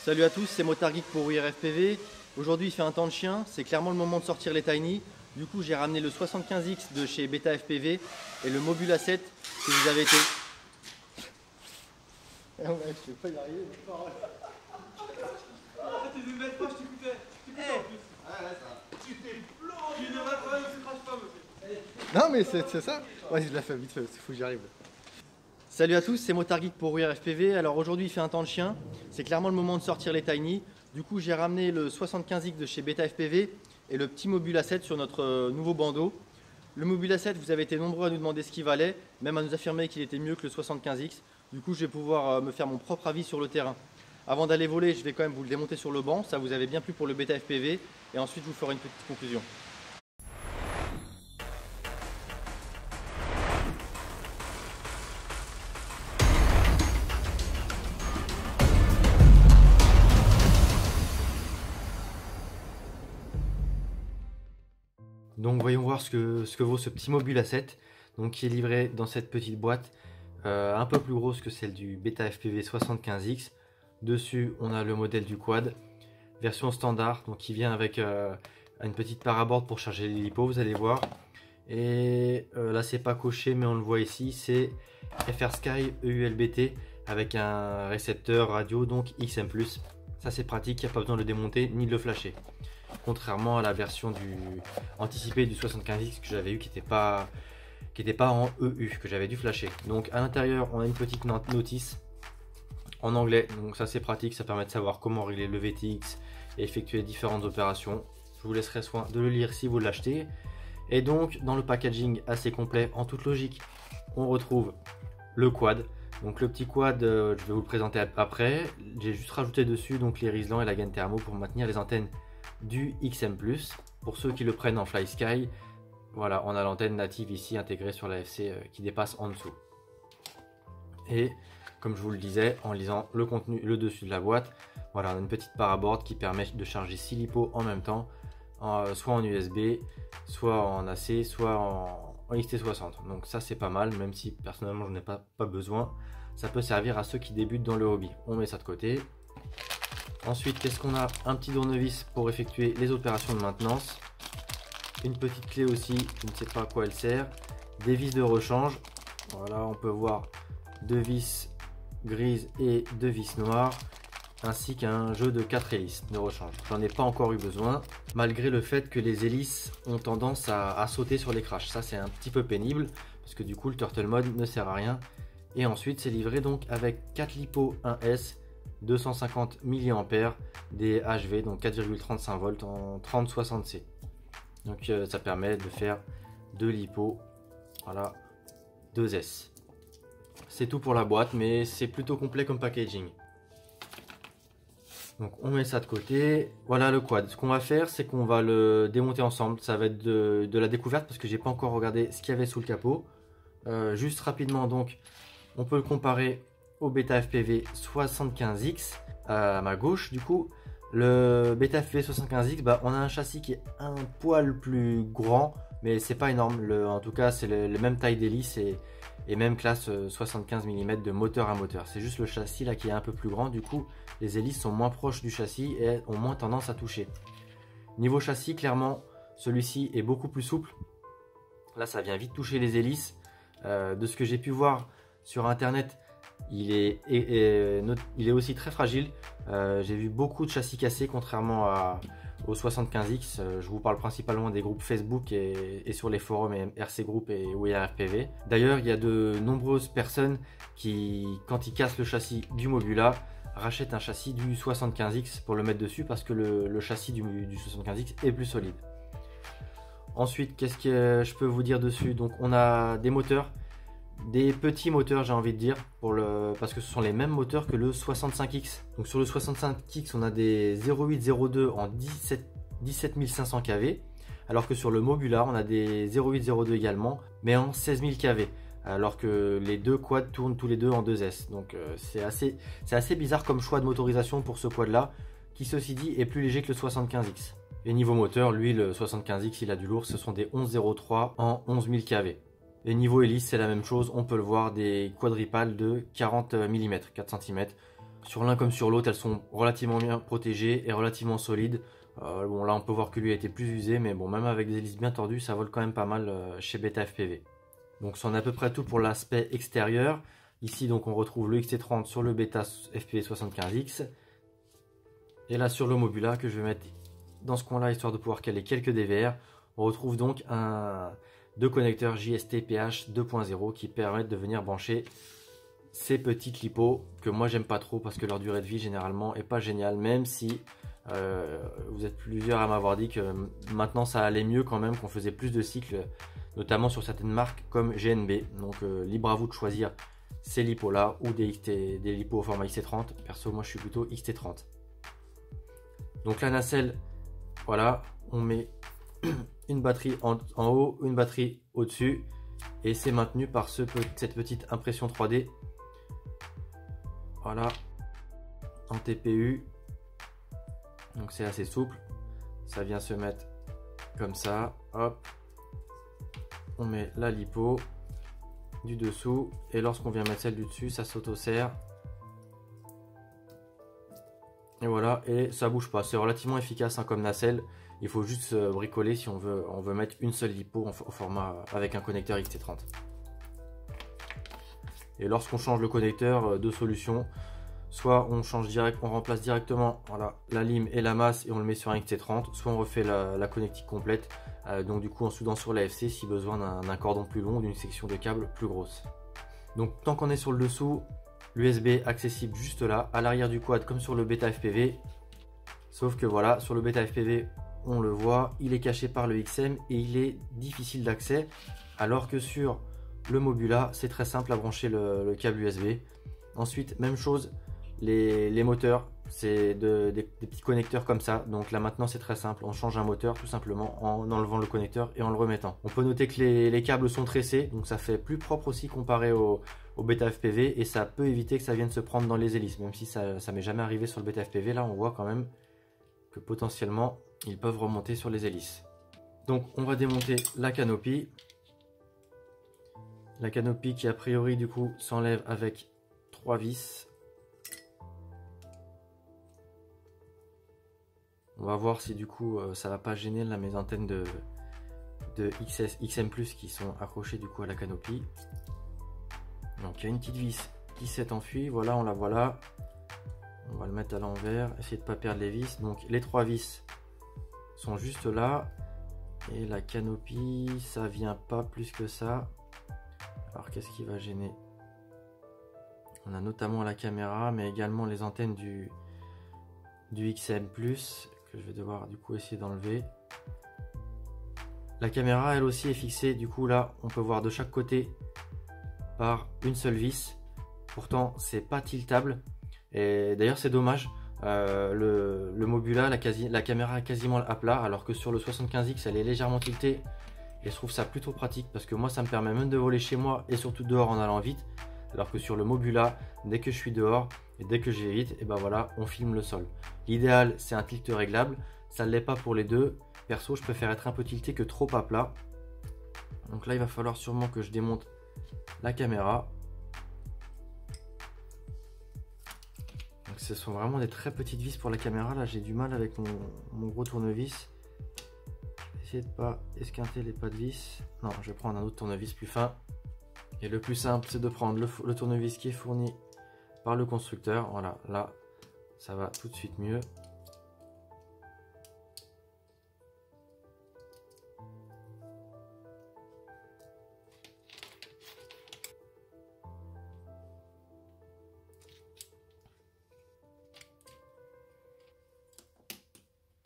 Salut à tous, c'est Motard Geek pour WeAreFPV. Aujourd'hui il fait un temps de chien, c'est clairement le moment de sortir les Tiny. Du coup j'ai ramené le 75X de chez Beta FPV et le Mobula 7 que vous avez été. Eh ouais, je vais pas y arriver. Tu devais mettre pas, je t'écoutais. Tu t'écoutais en plus. Ah ouais, ça. Tu t'es planté. Tu devrais pas, ne crache pas, monsieur. Non mais c'est ça. Ouais, je l'ai fait vite fait, il faut que j'y arrive. Salut à tous, c'est Motard Geek pour WeAreFPV. Alors aujourd'hui il fait un temps de chien, c'est clairement le moment de sortir les Tiny. Du coup j'ai ramené le 75X de chez Beta FPV et le petit Mobula 7 sur notre nouveau bandeau. Le Mobula 7, vous avez été nombreux à nous demander ce qu'il valait, même à nous affirmer qu'il était mieux que le 75X. Du coup je vais pouvoir me faire mon propre avis sur le terrain. Avant d'aller voler, je vais quand même vous le démonter sur le banc, ça vous avait bien plu pour le Beta FPV, et ensuite je vous ferai une petite conclusion. Donc voyons voir ce que vaut ce petit Mobula 7, donc qui est livré dans cette petite boîte un peu plus grosse que celle du Beta FPV 75X. Dessus on a le modèle du quad, version standard, donc qui vient avec une petite paraboard pour charger les lipos, vous allez voir. Et là c'est pas coché mais on le voit ici, c'est FrSky EULBT avec un récepteur radio donc XM+. Ça c'est pratique, il n'y a pas besoin de le démonter ni de le flasher. Contrairement à la version anticipée du 75X que j'avais eu qui n'était pas en EU, que j'avais dû flasher. Donc à l'intérieur on a une petite notice en anglais, donc ça c'est pratique, ça permet de savoir comment régler le VTX et effectuer différentes opérations. Je vous laisserai soin de le lire si vous l'achetez. Et donc dans le packaging assez complet, en toute logique, on retrouve le quad. Donc le petit quad, je vais vous le présenter après. J'ai juste rajouté dessus donc les Rislan et la gaine thermo pour maintenir les antennes du XM+. Pour ceux qui le prennent en FlySky, voilà, on a l'antenne native ici intégrée sur l'AFC qui dépasse en dessous. Et comme je vous le disais, en lisant le contenu, le dessus de la boîte, voilà, on a une petite paraboard qui permet de charger 6 lipos en même temps, soit en USB, soit en AC, soit en XT60. Donc ça c'est pas mal, même si personnellement je n'ai pas besoin. Ça peut servir à ceux qui débutent dans le hobby. On met ça de côté. Ensuite, qu'est-ce qu'on a? Un petit tournevis pour effectuer les opérations de maintenance. Une petite clé aussi, je ne sais pas à quoi elle sert. Des vis de rechange. Voilà, on peut voir 2 vis grises et 2 vis noires. Ainsi qu'un jeu de 4 hélices de rechange. J'en ai pas encore eu besoin, malgré le fait que les hélices ont tendance à sauter sur les crashs. Ça c'est un petit peu pénible, parce que du coup le Turtle Mode ne sert à rien. Et ensuite c'est livré donc avec 4 LiPo 1S, 250 mAh, des HV, donc 4,35 volts en 3060C. Donc ça permet de faire 2 LiPo, voilà, 2S. C'est tout pour la boîte, mais c'est plutôt complet comme packaging. Donc on met ça de côté. Voilà le quad. Ce qu'on va faire, c'est qu'on va le démonter ensemble. Ça va être de la découverte parce que j'ai pas encore regardé ce qu'il y avait sous le capot. Juste rapidement, donc on peut le comparer au Beta FPV 75X à ma gauche. Du coup, le Beta FPV 75X, bah, on a un châssis qui est un poil plus grand, mais c'est pas énorme. En tout cas, c'est la même taille d'hélice et même classe 75 mm de moteur à moteur. C'est juste le châssis là qui est un peu plus grand. Du coup, les hélices sont moins proches du châssis et ont moins tendance à toucher. Niveau châssis, clairement, celui-ci est beaucoup plus souple. Là, ça vient vite toucher les hélices. De ce que j'ai pu voir sur internet, il est aussi très fragile. J'ai vu beaucoup de châssis cassés contrairement au 75X. Je vous parle principalement des groupes Facebook et sur les forums et RC Group et WeAreFPV. D'ailleurs, il y a de nombreuses personnes qui, quand ils cassent le châssis du Mobula, rachètent un châssis du 75X pour le mettre dessus parce que le châssis du 75X est plus solide. Ensuite, qu'est-ce que je peux vous dire dessus? Donc on a des moteurs, des petits moteurs, j'ai envie de dire, parce que ce sont les mêmes moteurs que le 65X. Donc sur le 65X, on a des 0802 en 17500 kV, alors que sur le Mobula, on a des 0802 également, mais en 16000 kV. Alors que les deux quads tournent tous les deux en 2S. Donc c'est assez bizarre comme choix de motorisation pour ce quad là, qui ceci dit est plus léger que le 75X. Et niveau moteur, lui le 75X il a du lourd, ce sont des 1103 en 11000 kV. Et niveau hélice c'est la même chose, on peut le voir, des quadripales de 40 mm, 4 cm. Sur l'un comme sur l'autre, elles sont relativement bien protégées et relativement solides. Bon, là on peut voir que lui a été plus usé, mais bon, même avec des hélices bien tordues, ça vole quand même pas mal chez Beta FPV. Donc c'en est à peu près tout pour l'aspect extérieur. Ici donc on retrouve le XT30 sur le Beta FPV 75X. Et là sur le Mobula que je vais mettre dans ce coin là histoire de pouvoir caler quelques DVR, on retrouve donc deux connecteurs JST PH 2.0 qui permettent de venir brancher ces petites lipos que moi j'aime pas trop parce que leur durée de vie généralement est pas géniale, même si vous êtes plusieurs à m'avoir dit que maintenant ça allait mieux quand même, qu'on faisait plus de cycles, notamment sur certaines marques comme GNB. Donc libre à vous de choisir ces lipos là ou des lipos au format XT30. Perso moi je suis plutôt XT30. Donc la nacelle, voilà, on met une batterie en haut, une batterie au-dessus et c'est maintenu par cette petite impression 3D. Voilà, en TPU. Donc c'est assez souple, ça vient se mettre comme ça, hop, on met la lipo du dessous et lorsqu'on vient mettre celle du dessus, ça s'auto-serre. Et voilà, et ça bouge pas, c'est relativement efficace hein, comme nacelle. Il faut juste bricoler si on veut mettre une seule lipo au format avec un connecteur XT30. Et lorsqu'on change le connecteur, deux solutions. Soit on remplace directement voilà, la lime et la masse et on le met sur un XT30, soit on refait la connectique complète, donc du coup en soudant sur l'AFC si besoin d'un cordon plus long ou d'une section de câble plus grosse. Donc tant qu'on est sur le dessous, l'USB accessible juste là, à l'arrière du quad comme sur le Beta FPV, sauf que voilà, sur le Beta FPV on le voit, il est caché par le XM et il est difficile d'accès, alors que sur le Mobula c'est très simple à brancher le câble USB. Ensuite même chose, les moteurs, c'est des petits connecteurs comme ça. Donc là maintenant c'est très simple, on change un moteur tout simplement en enlevant le connecteur et en le remettant. On peut noter que les câbles sont tressés, donc ça fait plus propre aussi comparé au Beta FPV et ça peut éviter que ça vienne se prendre dans les hélices, même si ça m'est jamais arrivé sur le Beta FPV. Là on voit quand même que potentiellement ils peuvent remonter sur les hélices. Donc on va démonter la canopie. La canopie qui a priori du coup s'enlève avec 3 vis. On va voir si du coup ça va pas gêner là, mes antennes de XM+ qui sont accrochées du coup à la canopie. Donc il y a une petite vis qui s'est enfuie, voilà, on la voit là. On va le mettre à l'envers, essayer de ne pas perdre les vis. Donc les 3 vis sont juste là. Et la canopie, ça vient pas plus que ça. Alors qu'est-ce qui va gêner? On a notamment la caméra, mais également les antennes du XM+, que je vais devoir du coup essayer d'enlever. La caméra elle aussi est fixée, du coup là on peut voir de chaque côté par une seule vis. Pourtant c'est pas tiltable et d'ailleurs c'est dommage. Le Mobula, la caméra est quasiment à plat, alors que sur le 75X elle est légèrement tiltée et je trouve ça plutôt pratique parce que moi ça me permet même de voler chez moi et surtout dehors en allant vite, alors que sur le Mobula dès que je suis dehors et dès que je vais vite, et ben voilà, on filme le sol. L'idéal c'est un tilt réglable, ça ne l'est pas pour les deux. Perso je préfère être un peu tilté que trop à plat. Donc là il va falloir sûrement que je démonte la caméra. Donc ce sont vraiment des très petites vis pour la caméra. Là j'ai du mal avec mon gros tournevis. Je vais essayer de pas esquinter les pas de vis. Non, je vais prendre un autre tournevis plus fin. Et le plus simple c'est de prendre le tournevis qui est fourni par le constructeur. Voilà, là ça va tout de suite mieux.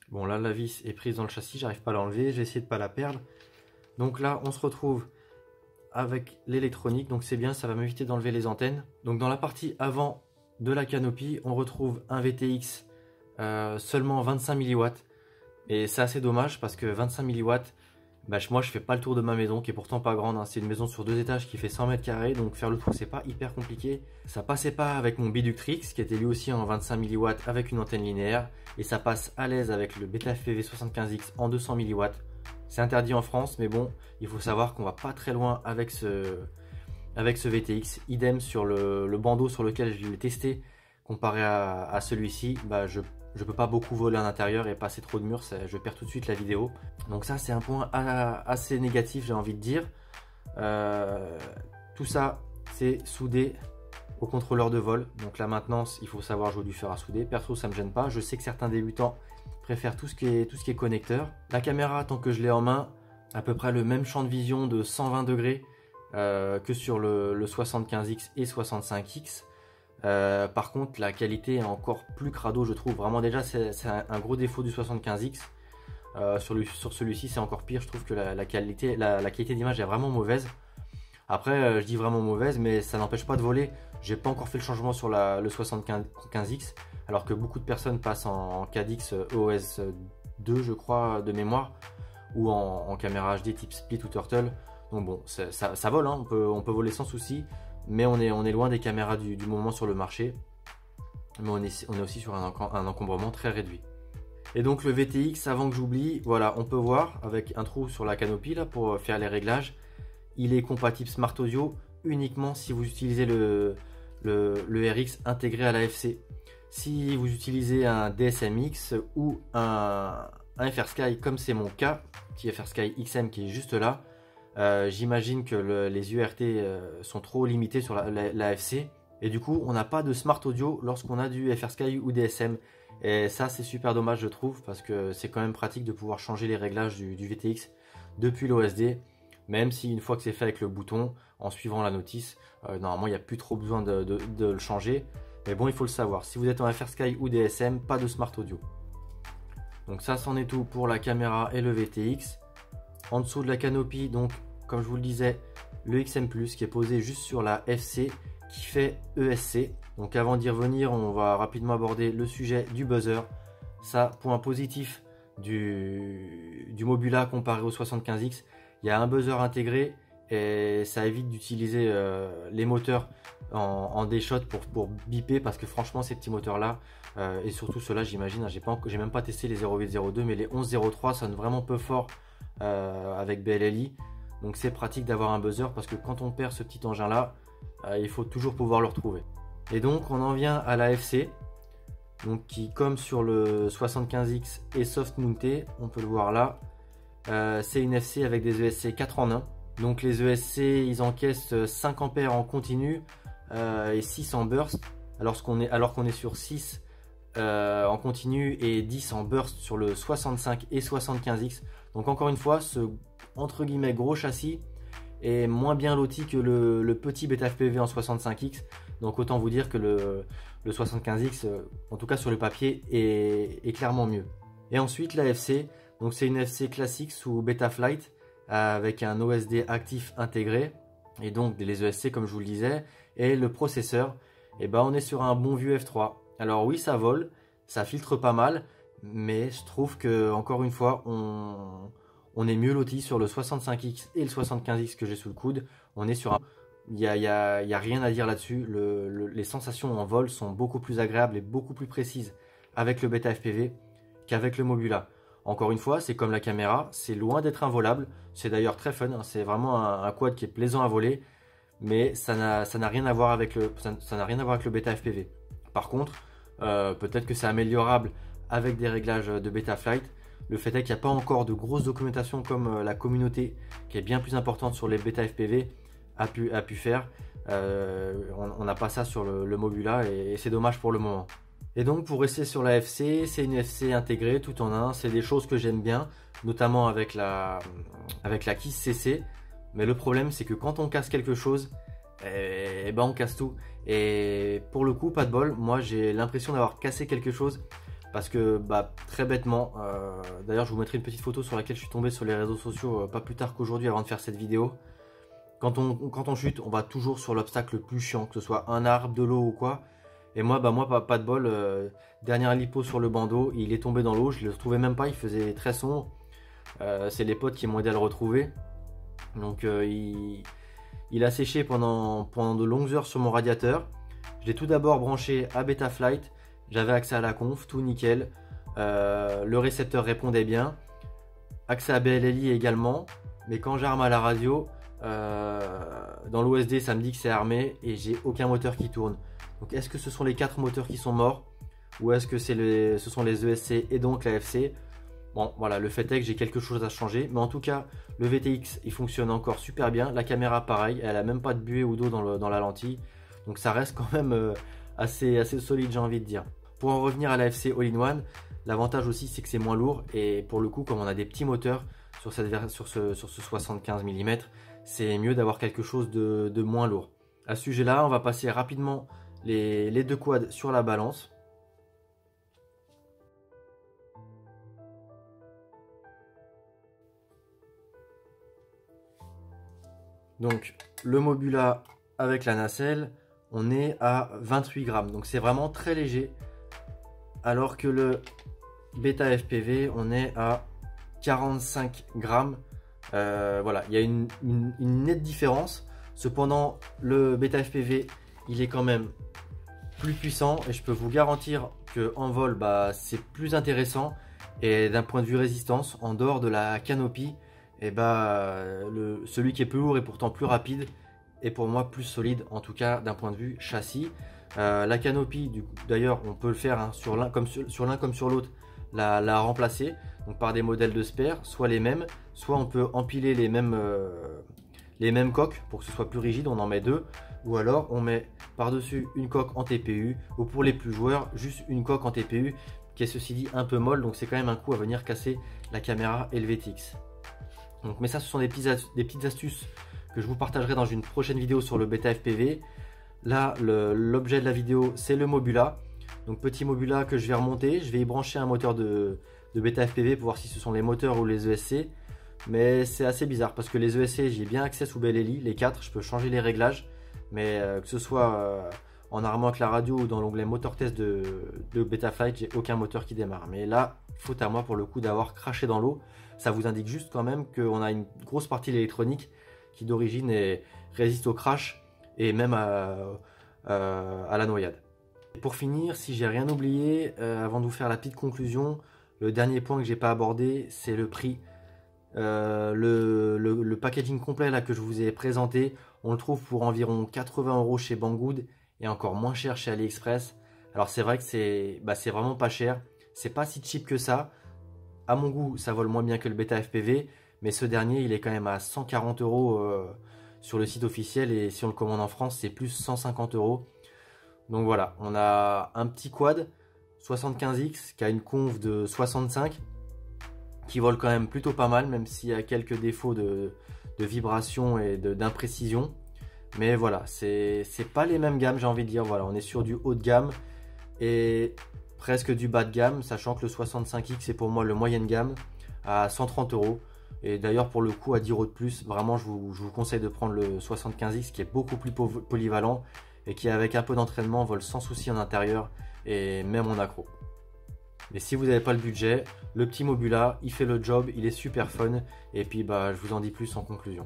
Bon là la vis est prise dans le châssis, j'arrive pas à l'enlever, j'ai essayé de pas la perdre. Donc là on se retrouve avec l'électronique, donc c'est bien, ça va m'éviter d'enlever les antennes. Donc dans la partie avant de la canopie, on retrouve un VTX seulement 25 mW. Et c'est assez dommage parce que 25 mW, bah, moi je fais pas le tour de ma maison qui est pourtant pas grande, hein. C'est une maison sur 2 étages qui fait 100 mètres carrés, donc faire le tour c'est pas hyper compliqué. Ça passait pas avec mon Biductrix qui était lui aussi en 25 mW avec une antenne linéaire, et ça passe à l'aise avec le Beta FPV 75X en 200 mW. C'est interdit en France, mais bon, il faut savoir qu'on va pas très loin avec ce VTX. Idem sur le bandeau sur lequel je l'ai testé comparé à celui-ci, bah, je peux pas beaucoup voler à l'intérieur et passer trop de murs, je perds tout de suite la vidéo. Donc ça c'est un point assez négatif, j'ai envie de dire. Tout ça c'est soudé au contrôleur de vol. Donc la maintenance, il faut savoir jouer du fer à souder. Perso ça me gêne pas, je sais que certains débutants préfèrent tout ce qui est connecteur. La caméra, tant que je l'ai en main, à peu près le même champ de vision de 120 degrés que sur le 75X et 65X. Par contre la qualité est encore plus crado, je trouve. Vraiment déjà c'est un gros défaut du 75X. Sur celui-ci c'est encore pire, je trouve que la qualité d'image est vraiment mauvaise. Après je dis vraiment mauvaise, mais ça n'empêche pas de voler. J'ai pas encore fait le changement sur le 75X, alors que beaucoup de personnes passent en 4X EOS 2 je crois de mémoire, ou en caméra HD type split ou turtle. Donc bon, ça vole, hein, on peut voler sans souci, mais on est loin des caméras du moment sur le marché. Mais on est aussi sur un encombrement très réduit. Et donc le VTX, avant que j'oublie, voilà, on peut voir avec un trou sur la canopie là pour faire les réglages. Il est compatible Smart Audio uniquement si vous utilisez le RX intégré à l'AFC. Si vous utilisez un DSMX ou un FrSky comme c'est mon cas, petit FrSky XM qui est juste là, j'imagine que les URT sont trop limités sur l'AFC et du coup on n'a pas de Smart Audio lorsqu'on a du FrSky ou DSM. Et ça c'est super dommage je trouve, parce que c'est quand même pratique de pouvoir changer les réglages du VTX depuis l'OSD, même si une fois que c'est fait avec le bouton, en suivant la notice, normalement il n'y a plus trop besoin de le changer. Mais bon, il faut le savoir, si vous êtes en FrSky ou DSM, pas de Smart Audio. Donc ça c'en est tout pour la caméra et le VTX. En dessous de la canopie, donc comme je vous le disais, le XM+, qui est posé juste sur la FC, qui fait ESC. Donc avant d'y revenir, on va rapidement aborder le sujet du buzzer. Ça, point positif du Mobula comparé au 75X, il y a un buzzer intégré et ça évite d'utiliser les moteurs en D-shot pour biper, parce que franchement ces petits moteurs là et surtout ceux-là, j'imagine, j'ai même pas testé les 0802, mais les 1103 sonnent vraiment peu fort avec BLLI. Donc c'est pratique d'avoir un buzzer, parce que quand on perd ce petit engin là, il faut toujours pouvoir le retrouver. Et donc on en vient à la FC, donc qui, comme sur le 75X, est soft mounté, on peut le voir là. C'est une FC avec des ESC 4 en 1. Donc les ESC ils encaissent 5 ampères en continu et 6 en burst, alors qu'on est sur 6 en continu et 10 en burst sur le 65 et 75X. Donc encore une fois, ce entre guillemets gros châssis est moins bien loti que le petit Beta FPV en 65X. Donc autant vous dire que le 75X, en tout cas sur le papier, est clairement mieux. Et ensuite la FC, donc c'est une FC classique sous Betaflight avec un OSD actif intégré, et donc les ESC comme je vous le disais, et le processeur, et ben on est sur un bon vieux F3. Alors oui, ça vole, ça filtre pas mal, mais je trouve que encore une fois on est mieux loti sur le 65X et le 75X que j'ai sous le coude. On est sur un... Il y a rien à dire là-dessus. Les sensations en vol sont beaucoup plus agréables et beaucoup plus précises avec le Beta FPV qu'avec le Mobula. Encore une fois, c'est comme la caméra, c'est loin d'être involable. C'est d'ailleurs très fun, hein. C'est vraiment un quad qui est plaisant à voler, mais ça n'a rien à voir avec le Beta FPV. Par contre, peut-être que c'est améliorable avec des réglages de Betaflight. Le fait est qu'il n'y a pas encore de grosse documentation comme la communauté, qui est bien plus importante sur les Beta FPV, a pu faire. On n'a pas ça sur le Mobula, et c'est dommage pour le moment. Et donc pour rester sur la FC, c'est une FC intégrée tout en un. C'est des choses que j'aime bien, notamment avec la Kiss CC. Mais le problème c'est que quand on casse quelque chose, ben on casse tout. Et pour le coup, pas de bol, moi j'ai l'impression d'avoir cassé quelque chose. Parce que très bêtement, d'ailleurs je vous mettrai une petite photo sur laquelle je suis tombé sur les réseaux sociaux pas plus tard qu'aujourd'hui avant de faire cette vidéo. Quand on chute, on va toujours sur l'obstacle le plus chiant, que ce soit un arbre, de l'eau ou quoi. Et moi, pas de bol, dernière lipo sur le bandeau, il est tombé dans l'eau, je ne le retrouvais même pas, il faisait très sombre. C'est les potes qui m'ont aidé à le retrouver. Donc il a séché pendant de longues heures sur mon radiateur. Je l'ai tout d'abord branché à Betaflight, j'avais accès à la conf, tout nickel. Le récepteur répondait bien. Accès à BLLI également, mais quand j'arme à la radio, dans l'OSD ça me dit que c'est armé et j'ai aucun moteur qui tourne. Donc est-ce que ce sont les 4 moteurs qui sont morts ou est-ce que ce sont les ESC et donc la FC? Bon voilà, le fait est que j'ai quelque chose à changer, mais en tout cas le VTX il fonctionne encore super bien. La caméra pareil, elle a même pas de buée ou d'eau dans la lentille, donc ça reste quand même assez solide, j'ai envie de dire. Pour en revenir à la FC All-in-One, l'avantage aussi c'est que c'est moins lourd, et pour le coup comme on a des petits moteurs sur ce 75 mm, c'est mieux d'avoir quelque chose de moins lourd. À ce sujet là, on va passer rapidement les deux quads sur la balance. Donc le Mobula avec la nacelle, on est à 28 grammes, donc c'est vraiment très léger, alors que le Beta FPV on est à 45 grammes. Voilà, il y a une nette différence. Cependant le Beta FPV il est quand même plus puissant, et je peux vous garantir que en vol c'est plus intéressant, et d'un point de vue résistance, en dehors de la canopie, et celui qui est plus lourd et pourtant plus rapide est pour moi plus solide, en tout cas d'un point de vue châssis. La canopie, d'ailleurs on peut le faire hein, sur l'un comme sur l'autre, la remplacer donc par des modèles de spare, soit les mêmes, soit on peut empiler les mêmes coques pour que ce soit plus rigide, on en met deux, ou alors on met par dessus une coque en TPU, ou pour les plus joueurs juste une coque en TPU qui est ceci dit un peu molle, donc c'est quand même un coup à venir casser la caméra et le VTX. Donc, mais ça ce sont des petites astuces que je vous partagerai dans une prochaine vidéo sur le Beta FPV. Là l'objet de la vidéo c'est le Mobula, donc petit Mobula que je vais remonter, je vais y brancher un moteur de Beta FPV pour voir si ce sont les moteurs ou les ESC. Mais c'est assez bizarre parce que les ESC j'ai bien accès sous Bellelli, les 4 je peux changer les réglages, mais que ce soit en armant avec la radio ou dans l'onglet moteur test de Betaflight, j'ai aucun moteur qui démarre. Mais là, faute à moi pour le coup d'avoir craché dans l'eau. Ça vous indique juste quand même qu'on a une grosse partie de l'électronique qui d'origine résiste au crash et même à la noyade. Et pour finir, si j'ai rien oublié, avant de vous faire la petite conclusion, le dernier point que j'ai pas abordé, c'est le prix. Le packaging complet là que je vous ai présenté, on le trouve pour environ 80 € chez Banggood et encore moins cher chez AliExpress. Alors c'est vrai que c'est vraiment pas cher, c'est pas si cheap que ça. À mon goût, ça vole moins bien que le Beta FPV, mais ce dernier, il est quand même à 140 € sur le site officiel, et si on le commande en France, c'est plus 150 €. Donc voilà, on a un petit quad 75X qui a une conve de 65, qui vole quand même plutôt pas mal, même s'il y a quelques défauts de vibration et d'imprécision. Mais voilà, c'est pas les mêmes gammes, j'ai envie de dire. Voilà, on est sur du haut de gamme et presque du bas de gamme, sachant que le 65X est pour moi le moyenne gamme à 130 €. Et d'ailleurs pour le coup à 10 € de plus, vraiment je vous conseille de prendre le 75X qui est beaucoup plus polyvalent et qui avec un peu d'entraînement vole sans souci en intérieur et même en accro. Mais si vous n'avez pas le budget, le petit Mobula il fait le job, il est super fun, et puis je vous en dis plus en conclusion.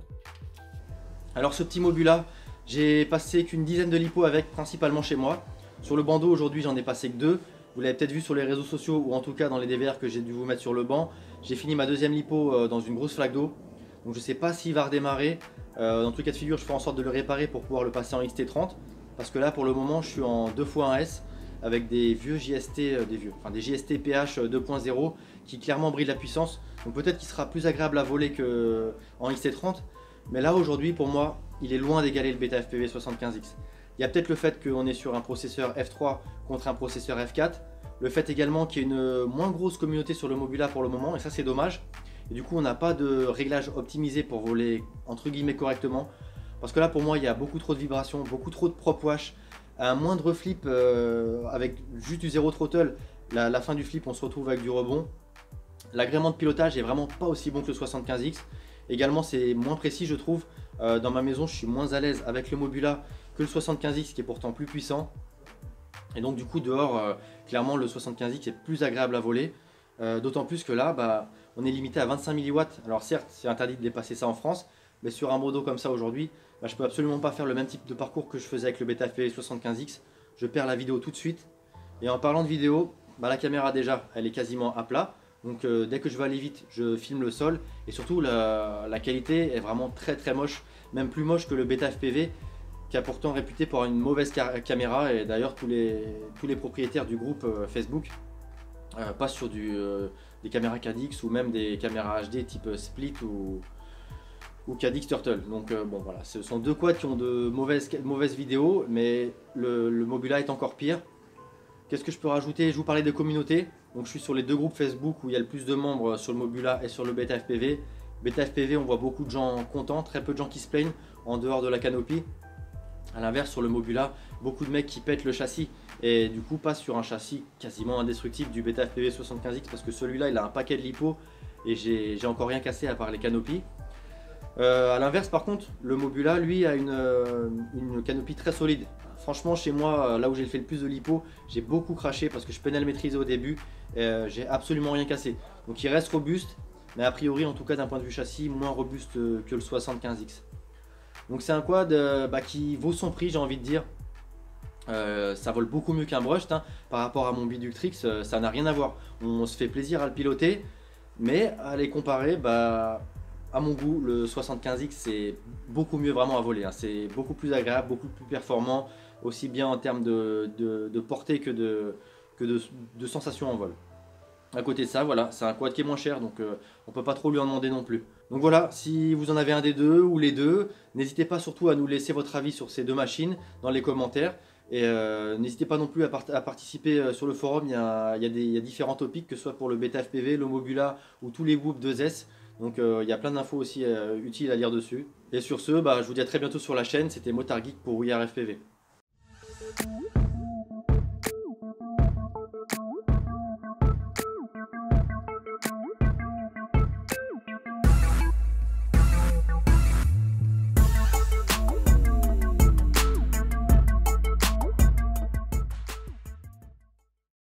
Alors ce petit Mobula, j'ai passé qu'une dizaine de lipos avec, principalement chez moi. Sur le bandeau aujourd'hui j'en ai passé que 2. Vous l'avez peut-être vu sur les réseaux sociaux ou en tout cas dans les DVR que j'ai dû vous mettre sur le banc. J'ai fini ma deuxième lipo dans une grosse flaque d'eau. Donc je ne sais pas s'il va redémarrer. Dans tous les cas de figure, je ferai en sorte de le réparer pour pouvoir le passer en XT30. Parce que là pour le moment je suis en 2x1S avec des vieux JST, des JST PH 2.0 qui clairement brillent la puissance. Donc peut-être qu'il sera plus agréable à voler qu'en XT30. Mais là aujourd'hui pour moi il est loin d'égaler le Beta FPV 75X. Il y a peut-être le fait qu'on est sur un processeur F3 contre un processeur F4. Le fait également qu'il y ait une moins grosse communauté sur le Mobula pour le moment, et ça c'est dommage. Et du coup on n'a pas de réglage optimisé pour voler entre guillemets correctement. Parce que là pour moi il y a beaucoup trop de vibrations, beaucoup trop de prop wash. Un moindre flip avec juste du zéro throttle, la fin du flip on se retrouve avec du rebond. L'agrément de pilotage est vraiment pas aussi bon que le 75X. Également c'est moins précis je trouve. Dans ma maison je suis moins à l'aise avec le Mobula que le 75X qui est pourtant plus puissant. Et donc du coup dehors clairement le 75X est plus agréable à voler. D'autant plus que là on est limité à 25 mW. Alors certes c'est interdit de dépasser ça en France, mais sur un modo comme ça aujourd'hui, je peux absolument pas faire le même type de parcours que je faisais avec le Beta FPV 75X. Je perds la vidéo tout de suite. Et en parlant de vidéo, la caméra déjà elle est quasiment à plat. Donc dès que je veux aller vite, je filme le sol. Et surtout la qualité est vraiment très moche, même plus moche que le Beta FPV. qui est pourtant réputé pour avoir une mauvaise caméra, et d'ailleurs tous les propriétaires du groupe Facebook passent sur des caméras Cadix ou même des caméras HD type Split ou Cadix Turtle. Donc bon voilà, ce sont deux quads qui ont de mauvaises vidéos, mais le Mobula est encore pire. Qu'est-ce que je peux rajouter? Je vous parlais de communauté. Donc je suis sur les deux groupes Facebook où il y a le plus de membres, sur le Mobula et sur le Beta FPV. Beta FPV, on voit beaucoup de gens contents, très peu de gens qui se plaignent en dehors de la canopie. A l'inverse, sur le Mobula, beaucoup de mecs qui pètent le châssis et du coup passent sur un châssis quasiment indestructible du Beta FPV 75X, parce que celui-là il a un paquet de lipo et j'ai encore rien cassé à part les canopies. A l'inverse, par contre, le Mobula lui a une canopie très solide. Franchement, chez moi, là où j'ai fait le plus de lipo, j'ai beaucoup craché parce que je peinais à le maîtriser au début. J'ai absolument rien cassé. Donc il reste robuste, mais a priori, en tout cas d'un point de vue châssis, moins robuste que le 75X. Donc c'est un quad qui vaut son prix, j'ai envie de dire. Ça vole beaucoup mieux qu'un Brust, hein. Par rapport à mon Biductrix, ça n'a rien à voir. On se fait plaisir à le piloter, mais à les comparer, à mon goût, le 75X c'est beaucoup mieux vraiment à voler, hein. C'est beaucoup plus agréable, beaucoup plus performant, aussi bien en termes de portée que de sensations en vol. À côté de ça, voilà, c'est un quad qui est moins cher, donc on peut pas trop lui en demander non plus. Donc voilà, si vous en avez un des deux ou les deux, n'hésitez pas surtout à nous laisser votre avis sur ces deux machines dans les commentaires. Et n'hésitez pas non plus à participer sur le forum, il y a différents topics, que ce soit pour le Beta FPV, le Mobula ou tous les groupes 2S. Donc il y a plein d'infos aussi utiles à lire dessus. Et sur ce, je vous dis à très bientôt sur la chaîne, c'était Motard Geek pour We Are FPV.